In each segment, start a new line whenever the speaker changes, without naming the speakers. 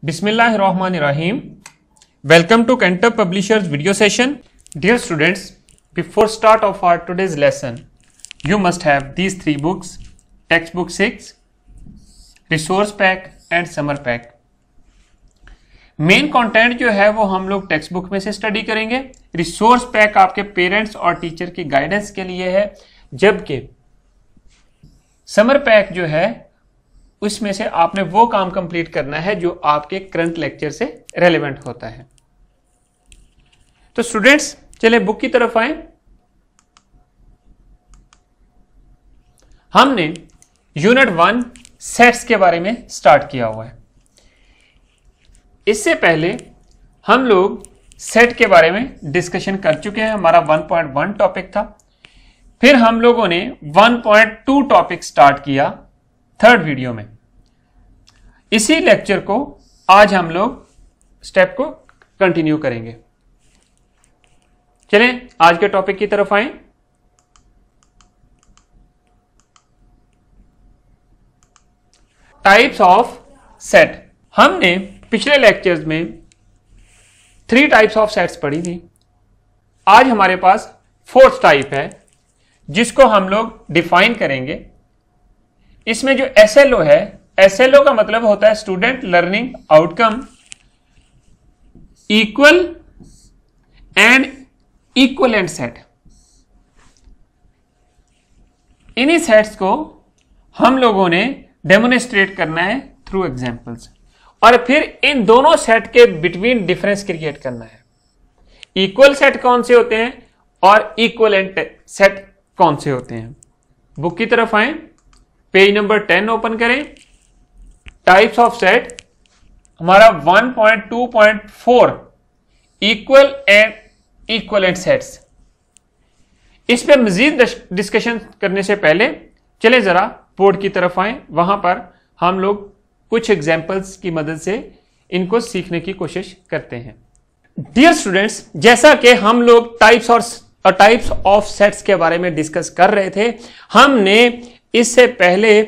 Bismillahirrahmanirrahim. Welcome to Cantor Publishers video session. Dear students, before start of our today's lesson, you must have these three books: textbook 6, resource pack and summer pack. Main content जो है वो हम लोग text book में से study करेंगे। Resource pack आपके parents और टीचर की गाइडेंस के लिए है, जबकि समर पैक जो है उसमें से आपने वो काम कंप्लीट करना है जो आपके करंट लेक्चर से रेलेवेंट होता है। तो स्टूडेंट्स चले बुक की तरफ आए। हमने यूनिट 1 सेट्स के बारे में स्टार्ट किया हुआ है। इससे पहले हम लोग सेट के बारे में डिस्कशन कर चुके हैं। हमारा 1.1 टॉपिक था, फिर हम लोगों ने 1.2 टॉपिक स्टार्ट किया थर्ड वीडियो में। इसी लेक्चर को आज हम लोग स्टेप को कंटिन्यू करेंगे। चलें आज के टॉपिक की तरफ आएं। Types of set. हमने पिछले लेक्चर्स में 3 टाइप्स ऑफ सेट्स पढ़ी थी। आज हमारे पास 4th टाइप है जिसको हम लोग डिफाइन करेंगे। इसमें जो SLO है, SLO का मतलब होता है student learning outcome equal and equivalent set. इन्हीं सेट्स को हम लोगों ने डेमोन्स्ट्रेट करना है थ्रू एग्जांपल्स, और फिर इन दोनों सेट के बिटवीन डिफरेंस क्रिएट करना है। इक्वल सेट कौन से होते हैं और इक्वलेंट सेट कौन से होते हैं। बुक की तरफ आए, पेज नंबर 10 ओपन करें। टाइप्स ऑफ सेट हमारा 1.2.4 इक्वल एंड इक्वलेंट सेट्स। इस पे मजीद डिस्कशन करने से पहले चले जरा बोर्ड की तरफ आए। वहां पर हम लोग कुछ एग्जाम्पल्स की मदद से इनको सीखने की कोशिश करते हैं। डियर स्टूडेंट्स, जैसा कि हम लोग टाइप्स ऑफ सेट्स के बारे में डिस्कस कर रहे थे, हमने इससे पहले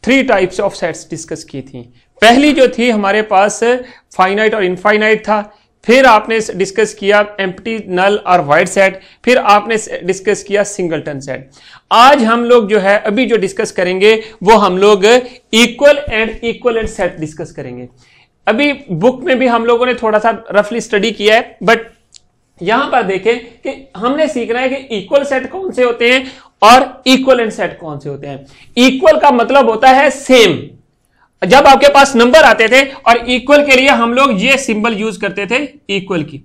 3 टाइप्स ऑफ सेट्स डिस्कस की थी। पहली जो थी हमारे पास फाइनाइट और इनफाइनाइट था, फिर आपने डिस्कस किया एम्प्टी, नल और वाइड सेट, फिर आपने डिस्कस किया सिंगलटन सेट। आज हम लोग जो है अभी जो डिस्कस करेंगे वो हम लोग equal and equivalent set discuss करेंगे। अभी बुक में भी हम लोगों ने थोड़ा सा रफली स्टडी किया है, बट यहां पर देखें कि हमने सीखना है कि इक्वल सेट कौन से होते हैं और इक्वलेंट सेट कौन से होते हैं। इक्वल का मतलब होता है सेम। जब आपके पास नंबर आते थे और इक्वल के लिए हम लोग ये सिंबल यूज करते थे, इक्वल की,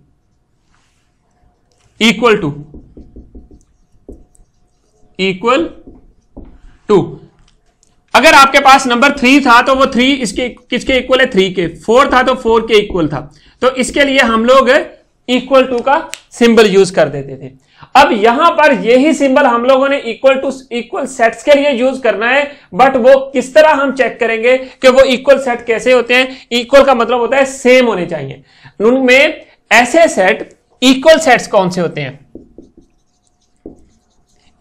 इक्वल टू। अगर आपके पास नंबर 3 था तो वो 3 इसके किसके इक्वल है? 3 के। 4 था तो 4 के इक्वल था, तो इसके लिए हम लोग इक्वल टू का सिंबल यूज कर देते थे। अब यहां पर यही सिंबल हम लोगों ने इक्वल सेट्स के लिए यूज करना है, बट वो किस तरह हम चेक करेंगे कि वो इक्वल सेट कैसे होते हैं। इक्वल का मतलब होता है सेम होने चाहिए। उनमें ऐसे सेट इक्वल सेट्स कौन से होते हैं?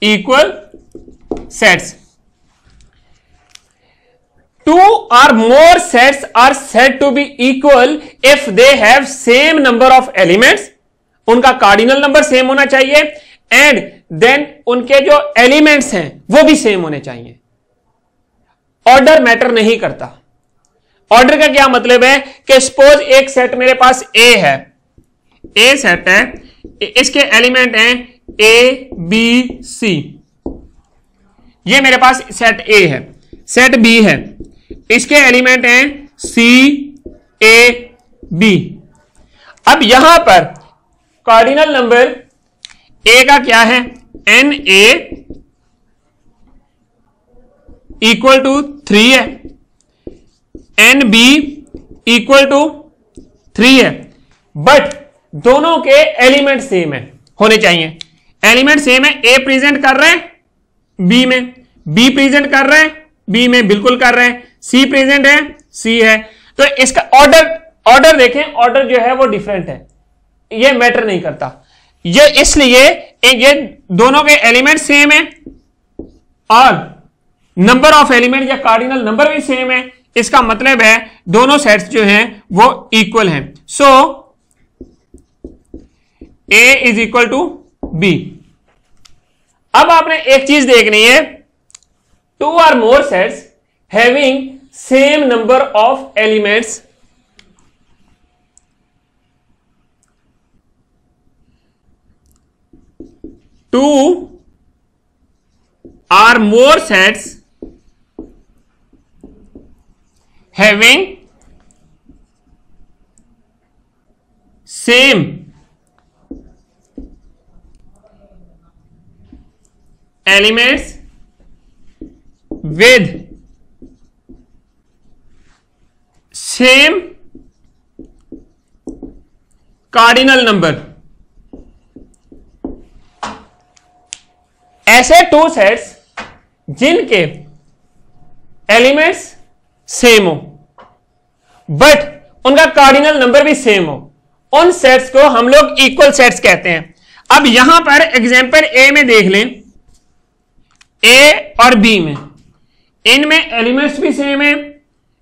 Equal sets. 2 or more sets are said to be equal if they have same number of elements. उनका कार्डिनल नंबर सेम होना चाहिए, एंड देन उनके जो एलिमेंट्स हैं वो भी सेम होने चाहिए। ऑर्डर मैटर नहीं करता। ऑर्डर का क्या मतलब है कि सपोज एक सेट मेरे पास ए है, ए सेट है, इसके एलिमेंट हैं ए बी सी। ये मेरे पास सेट ए है, सेट बी है, इसके एलिमेंट हैं सी ए बी। अब यहां पर कार्डिनल नंबर ए का क्या है? एन ए इक्वल टू 3 है, एन बी इक्वल टू 3 है, बट दोनों के एलिमेंट सेम है होने चाहिए। एलिमेंट सेम है, ए प्रेजेंट कर रहे हैं बी में, बी प्रेजेंट कर रहे हैं बी में, बिल्कुल कर रहे हैं, सी प्रेजेंट है, सी है। तो इसका ऑर्डर देखें, ऑर्डर जो है वो डिफरेंट है, ये मैटर नहीं करता। ये इसलिए ये दोनों के एलिमेंट सेम है और नंबर ऑफ एलिमेंट या कार्डिनल नंबर भी सेम है, इसका मतलब है दोनों सेट्स जो हैं वो इक्वल हैं। So A is equal to B। अब आपने एक चीज देखनी है, 2 or more sets having same number of elements or more sets having same elements with same cardinal number। ऐसे 2 सेट्स जिनके एलिमेंट्स सेम हो बट उनका कार्डिनल नंबर भी सेम हो, उन सेट्स को हम लोग इक्वल सेट्स कहते हैं। अब यहां पर एग्जांपल ए में देख लें, ए और बी में इनमें एलिमेंट्स भी सेम है,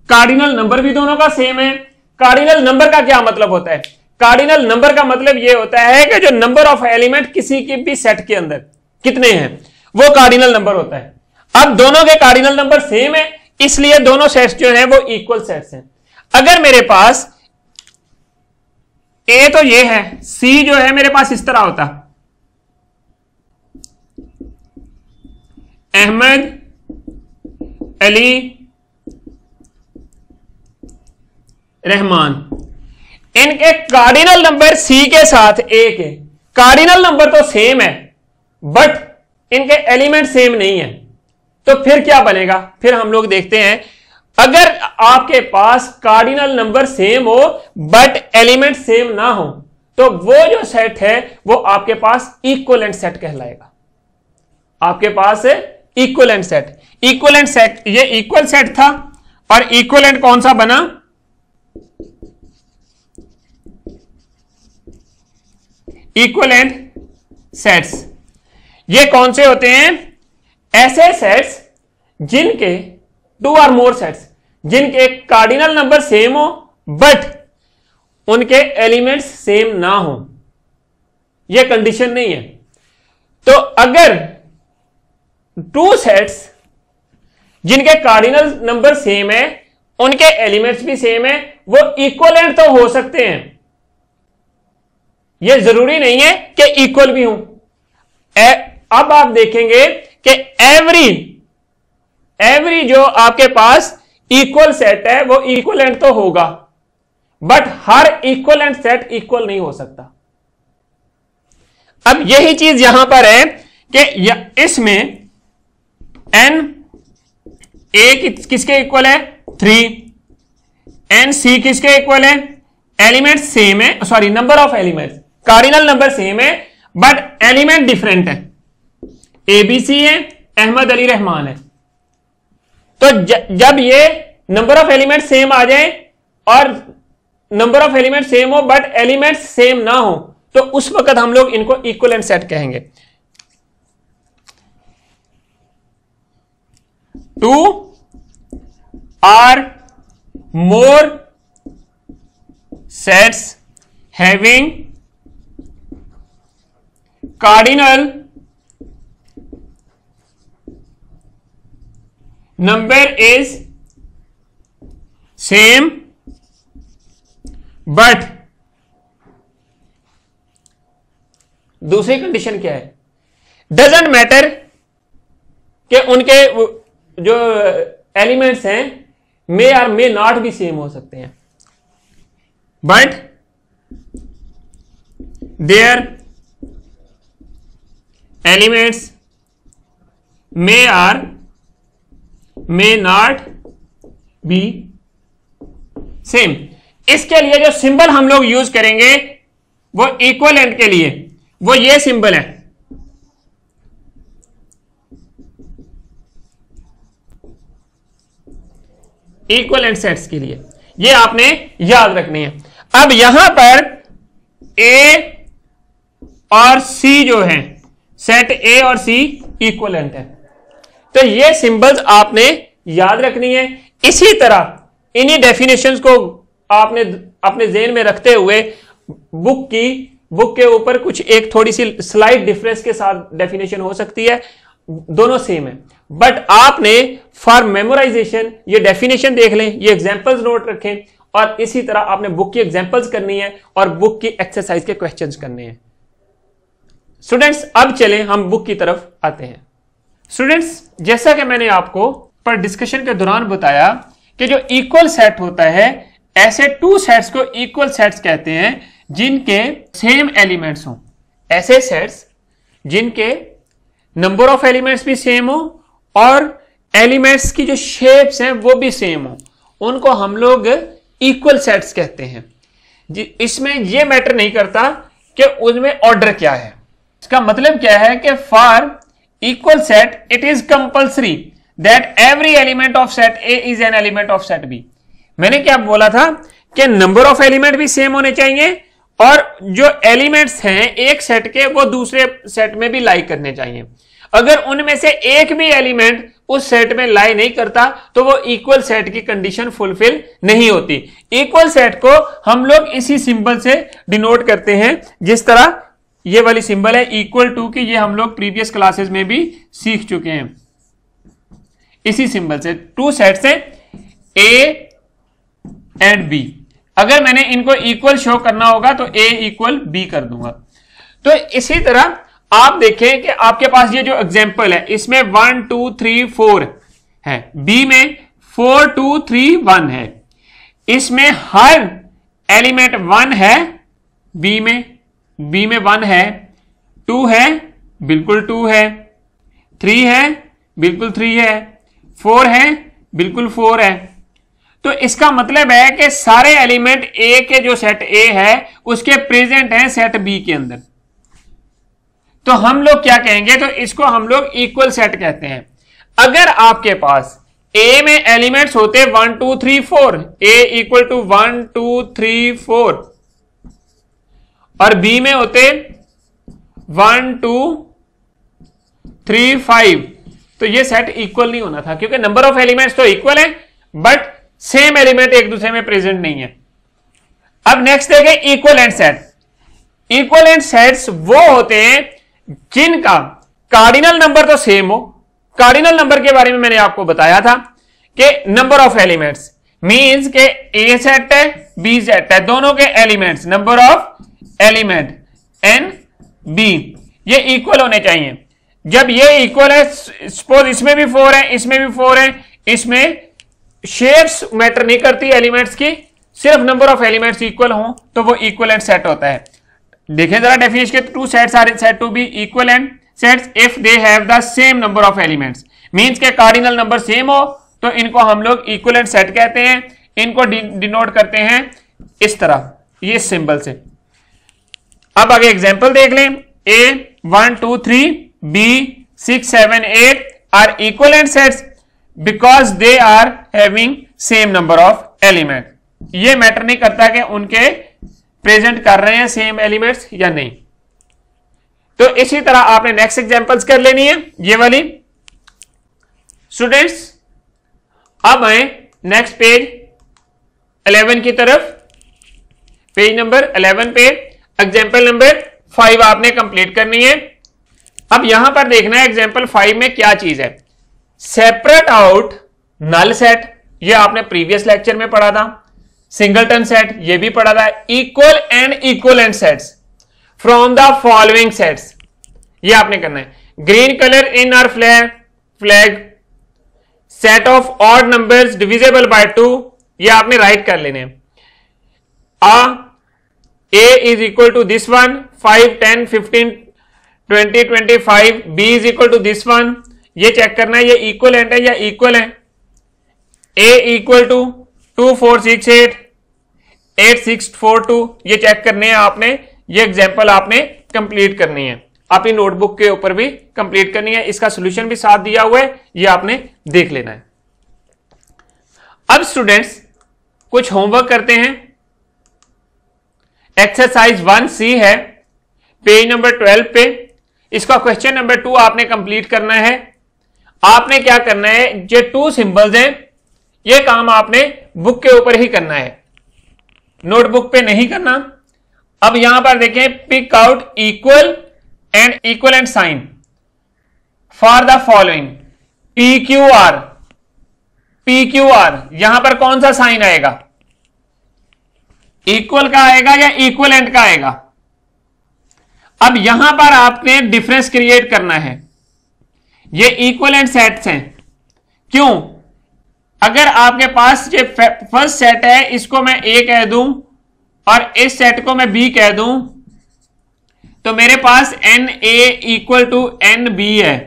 कार्डिनल नंबर भी दोनों का सेम है। कार्डिनल नंबर का क्या मतलब होता है? कार्डिनल नंबर का मतलब यह होता है कि जो नंबर ऑफ एलिमेंट किसी के भी सेट के अंदर कितने हैं वो कार्डिनल नंबर होता है। अब दोनों के कार्डिनल नंबर सेम है, इसलिए दोनों सेट्स जो हैं वो इक्वल सेट्स हैं। अगर मेरे पास ए तो ये है, सी जो है मेरे पास इस तरह होता, अहमद, अली, रहमान, इनके कार्डिनल नंबर सी के साथ ए के कार्डिनल नंबर तो सेम है बट इनके एलिमेंट सेम नहीं है। तो फिर क्या बनेगा? फिर हम लोग देखते हैं, अगर आपके पास कार्डिनल नंबर सेम हो बट एलिमेंट सेम ना हो तो वो जो सेट है वो आपके पास इक्विवेलेंट सेट कहलाएगा। आपके पास इक्विवेलेंट सेट, इक्विवेलेंट सेट, ये इक्वल सेट था और इक्विवेलेंट कौन सा बना? Equivalent sets. ये कौन से होते हैं? ऐसे सेट्स जिनके 2 or more सेट्स जिनके कार्डिनल नंबर सेम हो बट उनके एलिमेंट्स सेम ना हो। यह कंडीशन नहीं है। तो अगर 2 सेट्स जिनके कार्डिनल नंबर सेम है उनके एलिमेंट्स भी सेम है, वो इक्विवेलेंट तो हो सकते हैं, यह जरूरी नहीं है कि इक्वल भी हों। अब आप देखेंगे कि एवरी जो आपके पास इक्वल सेट है वो इक्विवेलेंट तो होगा but her equivalent set equal नहीं हो सकता। अब यही चीज यहां पर है कि इसमें एन ए किसके इक्वल है? 3। एन सी किसके इक्वल है? एलिमेंट सेम है, sorry number of elements, cardinal number same है बट एलिमेंट डिफरेंट है। ए बी सी है, अहमद अली रहमान है। तो जब ये नंबर ऑफ एलिमेंट सेम आ जाए और नंबर ऑफ एलिमेंट सेम हो बट एलिमेंट सेम ना हो तो उस वक्त हम लोग इनको इक्विवेलेंट सेट कहेंगे। 2 or more sets having cardinal number is same but दूसरी कंडीशन क्या है? डजंट मैटर कि उनके जो एलिमेंट्स हैं मे और मे नॉट भी सेम हो सकते हैं but their elements may are may not be same. इसके लिए जो सिंबल हम लोग यूज करेंगे वो इक्विवेलेंट के लिए वो ये सिंबल है। इक्विवेलेंट सेट्स के लिए ये आपने याद रखनी है। अब यहां पर ए और सी जो है, सेट ए और सी इक्विवेलेंट है, तो ये सिंबल्स आपने याद रखनी है। इसी तरह इन्हीं डेफिनेशंस को आपने अपने ज़हन में रखते हुए बुक के ऊपर कुछ एक थोड़ी सी स्लाइड डिफरेंस के साथ डेफिनेशन हो सकती है, दोनों सेम है, बट आपने फॉर मेमोराइजेशन ये डेफिनेशन देख लें, ये एग्जांपल्स नोट रखें, और इसी तरह आपने बुक की एग्जांपल्स करनी है और बुक की एक्सरसाइज के क्वेश्चंस करने हैं। स्टूडेंट्स, अब चलें हम बुक की तरफ आते हैं। स्टूडेंट्स, जैसा कि मैंने आपको पर डिस्कशन के दौरान बताया कि जो इक्वल सेट होता है, ऐसे टू सेट्स को इक्वल सेट्स कहते हैं जिनके सेम एलिमेंट्स हों। ऐसे सेट्स जिनके नंबर ऑफ एलिमेंट्स भी सेम हो और एलिमेंट्स की जो शेप्स हैं वो भी सेम हो, उनको हम लोग इक्वल सेट्स कहते हैं। इसमें यह मैटर नहीं करता कि उसमें ऑर्डर क्या है। इसका मतलब क्या है कि for equal set it is compulsory that every element of set A is an element of set B. मैंने क्या बोला था कि नंबर ऑफ एलिमेंट भी सेम होने चाहिए और जो एलिमेंट्स हैं एक सेट के वो दूसरे सेट में भी लाई करने चाहिए। अगर उनमें से एक भी एलिमेंट उस सेट में लाई नहीं करता तो वो इक्वल सेट की कंडीशन फुलफिल नहीं होती। इक्वल सेट को हम लोग इसी सिंबल से डिनोट करते हैं, जिस तरह ये वाली सिंबल है इक्वल टू की, ये हम लोग प्रीवियस क्लासेस में भी सीख चुके हैं। इसी सिंबल से टू सेट्स हैं ए एंड बी। अगर मैंने इनको इक्वल शो करना होगा तो ए इक्वल बी कर दूंगा। तो इसी तरह आप देखें कि आपके पास ये जो एग्जांपल है इसमें 1 2 3 4 है, बी में 4 2 3 1 है। इसमें हर एलिमेंट 1 है, बी में 1 है, 2 है बिल्कुल 2 है, 3 है बिल्कुल 3 है, 4 है बिल्कुल 4 है। तो इसका मतलब है कि सारे एलिमेंट ए के जो सेट ए है उसके प्रेजेंट हैं सेट बी के अंदर। तो हम लोग क्या कहेंगे, तो इसको हम लोग इक्वल सेट कहते हैं। अगर आपके पास ए में एलिमेंट्स होते 1 2 3 4, ए इक्वल टू 1 2 3 4, और बी में होते 1 2 3 5, तो ये सेट इक्वल नहीं होना था, क्योंकि नंबर ऑफ एलिमेंट्स तो इक्वल है बट सेम एलिमेंट एक दूसरे में प्रेजेंट नहीं है। अब नेक्स्ट देखें इक्विवेलेंट सेट। इक्विवेलेंट सेट्स वो होते हैं जिनका कार्डिनल नंबर तो सेम हो। कार्डिनल नंबर के बारे में मैंने आपको बताया था कि नंबर ऑफ एलिमेंट्स मींस के ए सेट है बी सेट है, दोनों के elements number of element and B ये इक्वल होने चाहिए। जब ये इक्वल है, सपोज इसमें भी 4 है इसमें भी 4 है, इसमें शेप्स मैटर नहीं करती एलिमेंट्स की, सिर्फ नंबर ऑफ एलिमेंट्स इक्वल हो तो वो इक्विवेलेंट सेट होता है। देखें जरा डेफिनेशन के, two sets are said to be equivalent sets if they have the same number of elements. Means के कार्डिनल नंबर सेम हो तो इनको हम लोग इक्विवेलेंट सेट कहते हैं। इनको डिनोट करते हैं इस तरह, ये सिंबल से। अब आगे एग्जांपल देख लें। A 1 2 3 B 6 7 8 are equivalent sets because they are having same number of element. ये मैटर नहीं करता कि उनके प्रेजेंट कर रहे हैं सेम एलिमेंट्स या नहीं। तो इसी तरह आपने नेक्स्ट एग्जांपल्स कर लेनी है ये वाली। स्टूडेंट्स, अब आए नेक्स्ट पेज 11 की तरफ। पेज नंबर 11 पे एग्जांपल नंबर 5 आपने कंप्लीट करनी है। अब यहां पर देखना है एग्जांपल 5 में क्या चीज है। सेपरेट आउट नल सेट, ये आपने प्रीवियस लेक्चर में पढ़ा था। सिंगलटन सेट, ये भी पढ़ा था। Equal and equivalent sets from the following sets, ये आपने करना है। Green colour in our flag, set of odd numbers divisible by 2, ये आपने राइट कर लेने। A is equal to this one, 5 10 15 20 25, B is equal to this one, ये check करना है ये इक्विवेलेंट है या इक्वल है। A इक्वल टू 2 4 6 8 8 6 4 2, ये चेक करने हैं आपने। ये एग्जांपल आपने कंप्लीट करनी है, अपनी नोटबुक के ऊपर भी कंप्लीट करनी है। इसका सॉल्यूशन भी साथ दिया हुआ है, ये आपने देख लेना है। अब स्टूडेंट्स कुछ होमवर्क करते हैं। एक्सरसाइज 1C है पेज नंबर 12 पे। इसका क्वेश्चन नंबर 2 आपने कंप्लीट करना है। आपने क्या करना है, ये 2 सिंबल्स हैं, ये काम आपने बुक के ऊपर ही करना है, नोटबुक पे नहीं करना। अब यहां पर देखें, pick out equal and equivalent sign for the following PQR। PQR यहां पर कौन सा साइन आएगा, इक्वल का आएगा या इक्वलेंट का आएगा। अब यहां पर आपने डिफरेंस क्रिएट करना है। ये इक्वलेंट सेट्स हैं, क्यों? अगर आपके पास ये फर्स्ट सेट है, इसको मैं A कह दूं और इस सेट को मैं B कह दूं, तो मेरे पास NA इक्वल टू NB है,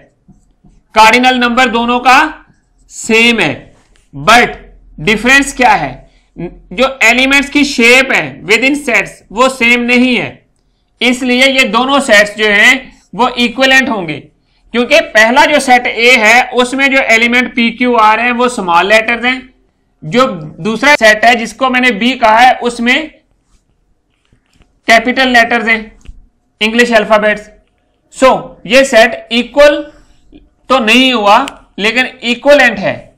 कार्डिनल नंबर दोनों का सेम है, बट डिफरेंस क्या है, जो एलिमेंट्स की शेप है विद इन सेट्स वो सेम नहीं है, इसलिए ये दोनों सेट्स जो हैं वो इक्विवेलेंट होंगे। क्योंकि पहला जो सेट A है उसमें जो एलिमेंट PQR है वो स्मॉल लेटर्स हैं, जो दूसरा सेट है जिसको मैंने B कहा है उसमें कैपिटल लेटर्स हैं, इंग्लिश अल्फाबेट्स। सो ये सेट इक्वल तो नहीं हुआ लेकिन इक्वलेंट है।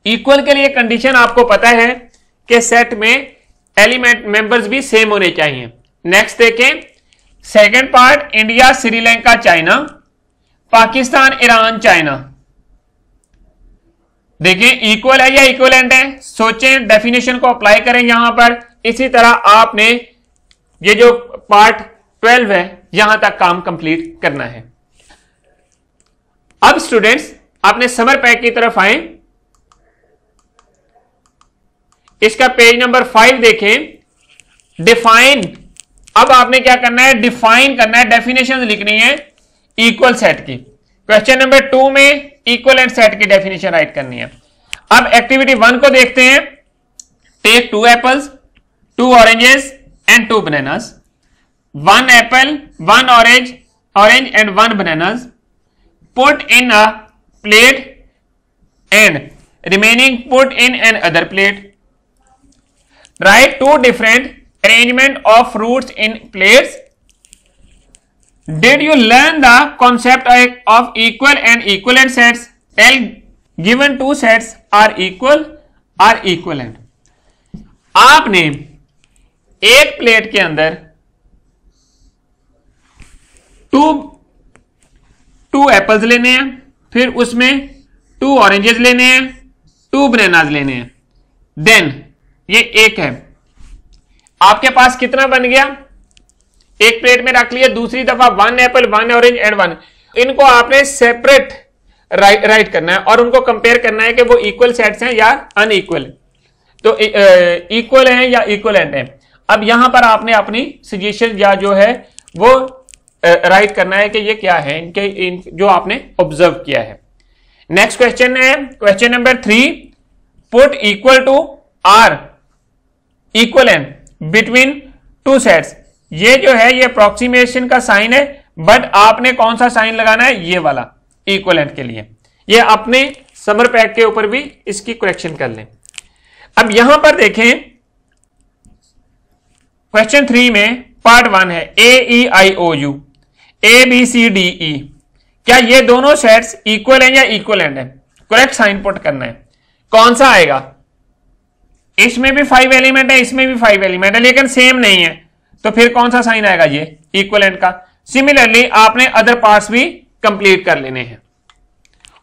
इक्वल के लिए कंडीशन आपको पता है कि सेट में एलिमेंट मेंबर्स भी सेम होने चाहिए। नेक्स्ट देखें, second part, India, Sri Lanka, China, Pakistan, Iran, China. देखें इक्वल है या इक्वलेंट है, सोचें, डेफिनेशन को अप्लाई करें यहां पर। इसी तरह आपने ये जो पार्ट 12 है यहां तक काम कंप्लीट करना है। अब स्टूडेंट्स आपने समर पैक की तरफ आए, इसका पेज नंबर 5 देखें। डिफाइन, अब आपने क्या करना है, डिफाइन करना है, डेफिनेशन लिखनी है इक्वल सेट की। क्वेश्चन नंबर 2 में इक्वलेंट सेट की डेफिनेशन राइट करनी है। अब एक्टिविटी 1 को देखते हैं। Take 2 apples, 2 oranges and 2 bananas, 1 apple, 1 orange and 1 bananas, put in a plate and remaining put in another plate. Write 2 different arrangement of fruits in plates. Did you learn the concept of equal and equivalent sets? Tell given 2 sets are equal or equivalent. आपने एक plate के अंदर 2 apples लेने हैं, फिर उसमें 2 oranges लेने हैं, 2 बनानास लेने हैं। देन ये एक है, आपके पास कितना बन गया, एक प्लेट में रख लिया, दूसरी दफा 1 एप्पल, 1 ऑरेंज एंड 1। इनको आपने सेपरेट राइट करना है और उनको कंपेयर करना है कि वो इक्वल सेट्स हैं या अनइक्वल। तो इक्वल हैं या इक्वलेंट हैं। अब यहां पर आपने अपनी सजेशन या जो है वो राइट करना है कि ये क्या है इनके जो आपने ऑब्जर्व किया है। नेक्स्ट क्वेश्चन है question number 3, put equal to or equivalent between 2 sets. ये जो है ये अप्रोक्सीमेशन का साइन है, बट आपने कौन सा साइन लगाना है, ये वाला इक्वलेंट के लिए। ये अपने समर पैक के ऊपर भी इसकी करेक्शन कर लें। अब यहां पर देखें क्वेश्चन 3 में पार्ट 1 है AEIOU ABCDE। क्या ये दोनों सेट्स इक्वल हैं या इक्वलेंट है? करेक्ट साइन पुट करना है। कौन सा आएगा, इसमें भी 5 एलिमेंट है, इसमें भी 5 एलिमेंट है, लेकिन सेम नहीं है, तो फिर कौन सा साइन आएगा, ये इक्वलेंट का। सिमिलरली आपने अदर पार्ट्स भी कंप्लीट कर लेने हैं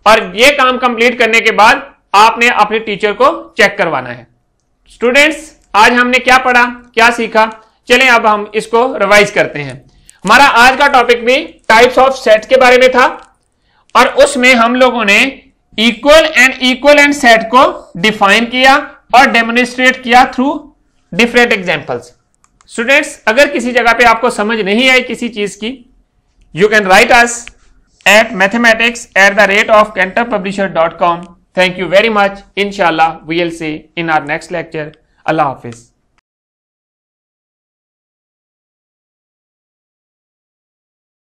और ये काम कंप्लीट करने के बाद आपने अपने टीचर को चेक करवाना है। स्टूडेंट्स आज हमने क्या पढ़ा, क्या सीखा, चलें अब हम इसको रिवाइज करते हैं। हमारा आज का टॉपिक भी टाइप्स ऑफ सेट के बारे में था और उसमें हम लोगों ने इक्वल एंड इक्वलेंट सेट को डिफाइन किया और डेमोन्स्ट्रेट किया थ्रू डिफरेंट एग्जांपल्स। स्टूडेंट्स अगर किसी जगह पे आपको समझ नहीं आई किसी चीज की, you can write us at mathematics@cantorpublisher.com. Thank you very much. Inshallah we will see in our next lecture. Allah Hafiz.